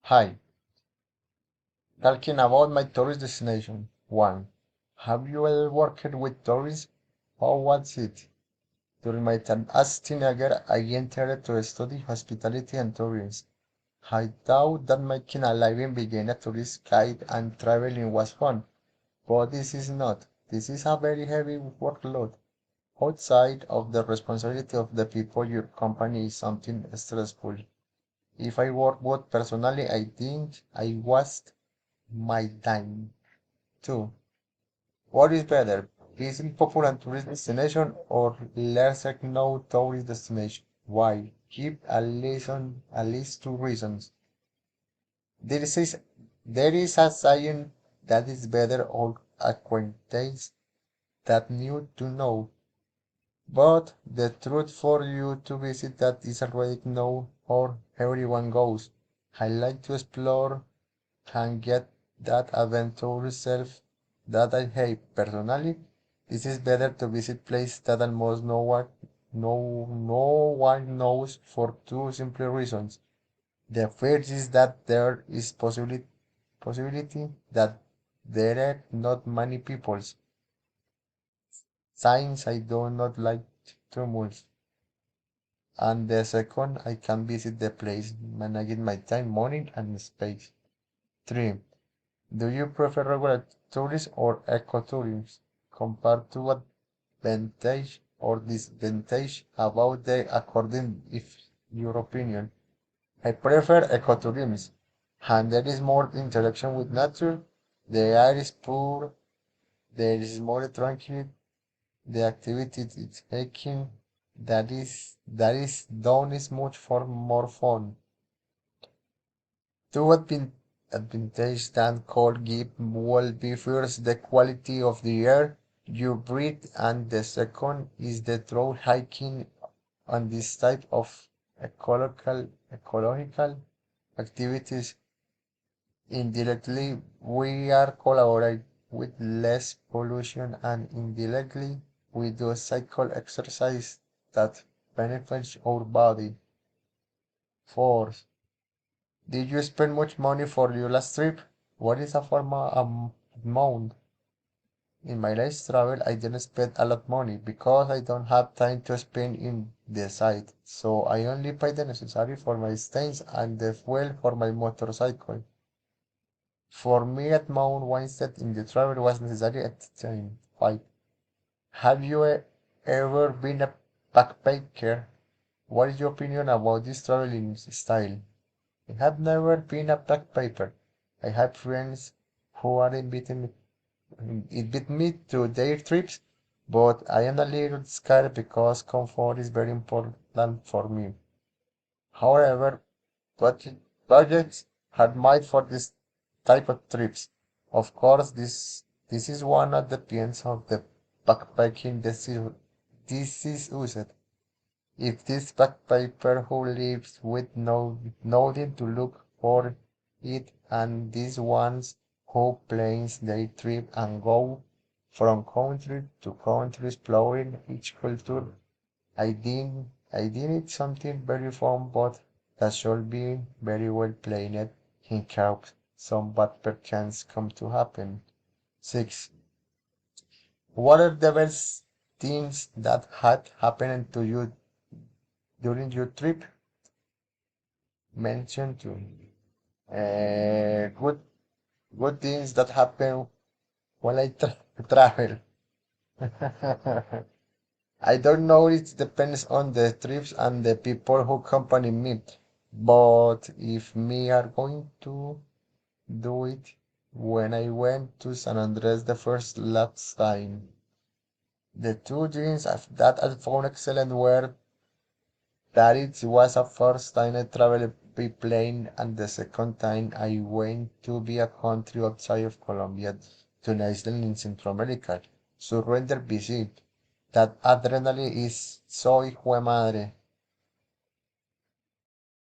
Hi, talking about my tourist destination. 1. Have you ever worked with tourists? How was it? During my time as teenager, I entered to study hospitality and tourism. I thought that making a living being a tourist guide and traveling was fun, but this is not. This is a very heavy workload. Outside of the responsibility of the people your company is something stressful. If I work both personally, I think I waste my time. 2. What is better, visiting popular tourist destination or lesser known tourist destination? Why? Give at least two reasons. There is there is a saying that is better old acquaintance that new to know. But the truth for you to visit that is already known or everyone goes. I like to explore and get that adventure self that I hate. Personally, this is better to visit places that almost no one knows for two simple reasons. The first is that there is possibility that there are not many people. Signs I do not like tumults. And the second, I can visit the place, managing my time, money, and space. 3. Do you prefer regular tourism or ecotourism? Compared to advantage or disadvantage about the according if your opinion. I prefer ecotourism, and there is more interaction with nature. The air is pure, there is more tranquil, the activity is taking that is done is much for more fun. Two advantages that could give will be first the quality of the air you breathe, and the second is the through hiking on this type of ecological activities. Indirectly, we are collaborate with less pollution, and indirectly we do cycle exercise that benefits our body. Fourth, did you spend much money for your last trip? What is a formal amount? In my last travel, I didn't spend a lot of money because I don't have time to spend in the site. So I only pay the necessary for my stains and the fuel for my motorcycle. For me, at Mount Winstead in the travel was necessary at the time. 5. Have you ever been a backpacker? What is your opinion about this traveling style? I have never been a backpacker. I have friends who are invite me to their trips, but I am a little scared because comfort is very important for me. However, budget, budgets are made for this type of trips. Of course, this is one of the depends of the backpacking decision. This is used. If this backpacker who lives with nothing to look for it, and these ones who plans their trip and go from country to country exploring each culture, I think it's something very fun, but that should be very well planned in case some bad perchance come to happen. 6. What are the best things that had happened to you during your trip? Mention to good things that happen while I travel. I don't know, it depends on the trips and the people who accompany me. But if me are going to do it, when I went to San Andres the first last time, the two things that I found excellent were that it was a first time I traveled by plane, and the second time I went to be a country outside of Colombia to an island in Central America. Surrender visit. That adrenaline is so hijo de madre.